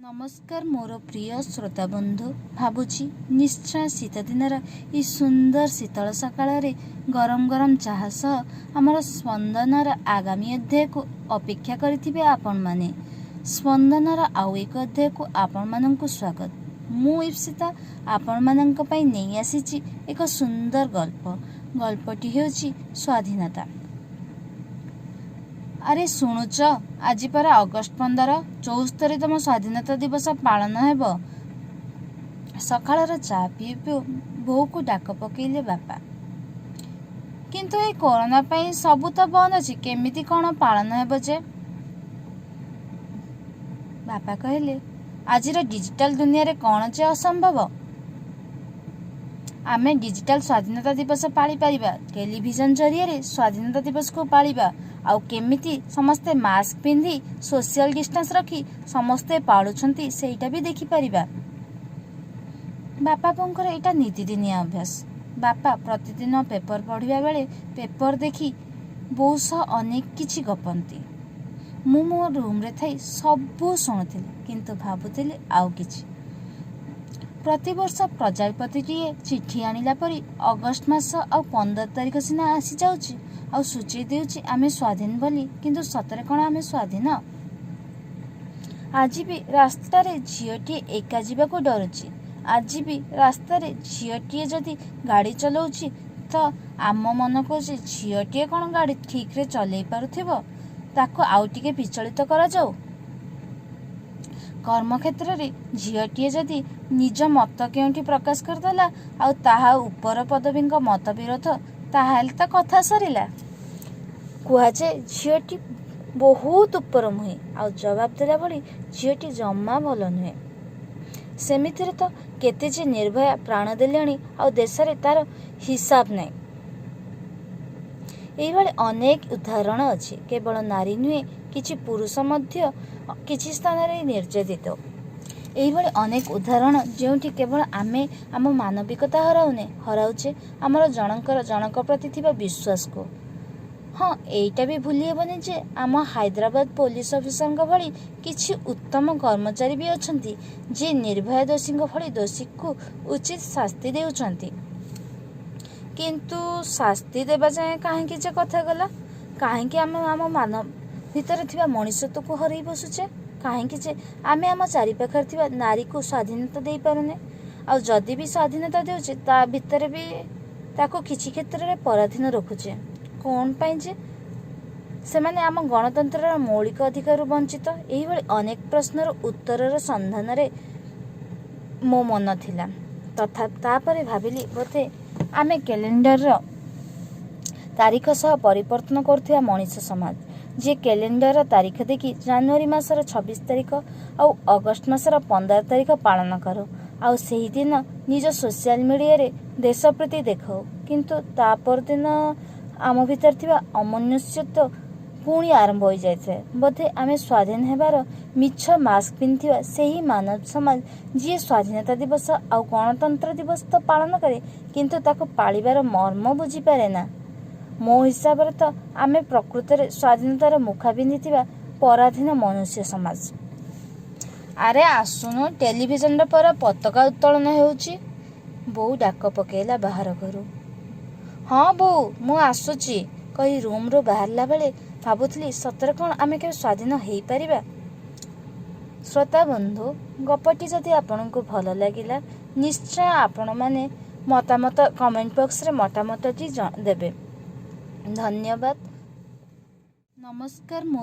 नमस्कार मोर प्रिय श्रोता बंधु भावुची निश्चय शीत दिनर ई सुंदर शीतल सकाळ गरम गरम चाह सह आमर स्पंदनर आगामी अध्याय को अपेक्षा करिथिबे आपण माने। स्पंदनर आउ एक अध्याय को आपण मानंकु स्वागत। मु इप्सिता आपण मानंक पई नेई आसीची एक सुंदर गल्पटी हेउची स्वाधीनता। अरे शुणुच आज पर अगस्ट 15 74तम स्वाधीनता दिवस पालन हेब। सकाळर चा पिउ पिउ बोऊ को डाक पकेइले बापा। किंतु ए कोरोना पई सबु तो बंद अछि, केमिति कोन पालन हेब जे? बापा कहले आजिर डिजिटल दुनिया रे कोन जे असंभव। आमे डिजिटल स्वाधीनता दिवस पाली परिबा, टेलीविजन जरिए रे स्वाधीनता दिवस को पालिबा। आउ केमिति समस्ते मास्क पिंधि सोशल डिस्टेंस रखी समस्ते पालुछंती सेटा भी देखि परिबा। बापा पंकर एटा नीतिदिनिया अभ्यास। बापा प्रतिदिन पेपर पढ़िबा बेले पेपर देखि बहु सह अनेक किछि गपंती। मु मो रूम रे थाई सबु शुणुथिली, किंतु भाबुथिली आउ किछि। प्रतिवर्ष प्रजापतिटीए चिठी आनिला परी अगस्ट मास आ 15 तारिख सिना आसी जाउची आ सूची देउची आमे स्वाधीन बोली, किंतु सतरे कोन आमे स्वाधीन? आज भी रास्ता रे झियोटी एका जीवा को डरुची। आज भी रास्ता रे झियोटी जदि गाड़ी चलाउची तो आम मन को झियोटी कोन गाड़ी ठीक रे चलै पारुथिबो, ताको आउ टिके विचलित करा जाऊ। कर्म क्षेत्र रे झियोटी जदि निज मत केउंठी प्रकाश करदेला आ ताहा ऊपर पदवींक मत विरोध, ताहाल तो कथा सरिला। कुहाजे झियोटी बहुत ऊपर मुहे आ जवाब देला भली झियोटी जम्मा भल नुहे। सेमिथिरे तो केते जे निर्भया प्राण देलेणी आ देश रे तार हिसाब नहीं। एइभଳି अनेक उदाहरण अछि। केवल नारी नुहे, किछि पुरुष मध्य किछि स्थान रे निर्यातित। एइभଳି अनेक उदाहरण जेउठी केवल आमे आम मानविकता हराउचे आमर जनक प्रति थिबा विश्वास को। हाँ, एइटा भी भूली हेबनी जे आम हैदराबाद पुलिस अफिसरक भली किछि उत्तम कर्मचारी भी अछंती जे निर्भया दोषीक भली दोषी को उचित शास्ति देउछंती। किंतु शास्ति देबा जाए काहेकि जे कथा गला, काहेकि आम मानव भितर थिबा मनुष्यत्व को हरई बसुचे, काहेकि जे आमे आम चारि पाखर थिबा नारी को स्वाधीनता देई पारुने। आ जदि भी स्वाधीनता देउचे ता भितर भी ताको किछि क्षेत्र रे पराधीन रखुचे। कोन पाई जे सेमाने आम गणतंत्र मौलिक अधिकार वंचित। एही भली अनेक प्रश्नर उत्तरर संधान रे मो मन थिला। तथा तापरे भाबिली बोधे आमे कैलेंडर तारीख सह परिवर्तन करथिबा मनुष्य समाज, जे कैलेंडर तारीख देखि जनवरी मासर 26 तारीख आउ अगस्ट मासर 15 तारीख पालन करो आउ सही दिन निज सोशल मीडिया रे देश प्रति देखाओ। किंतु तापर दिन आम भीतर थिबा अमनुष्यत्व पुणी आरंभ हो जाए। बोधे आमे स्वाधीन हेबार मिछ मास्क पिंधिबा सही मानव समाज जी स्वाधीनता दिवस आउ गणतंत्र दिवस तो पालन करे, किंतु ताको पालिबार मर्म बुझी पारे ना। मो हिसाब रे तो आमे प्रकृत रे स्वाधीनतार मुखा पिंधिथिबा पराधीन मनुष्य समाज। अरे आसुनु, टेलीविजन रे पर पताका उत्तोलन हेउची। बोऊ डाक पकेला बाहर घरु। हाँ बोऊ, मु आसुची कही रूम रो बाहरला बेले भाबुथली सतरे कोन आमे के स्वाधीन हेई परिबा। श्रोता बंधु, गपटी जदि आपनकु भल लागिला निश्चय आपण माने मतामत कमेंट बॉक्स रे मतामत देबे। धन्यवाद। नमस्कार।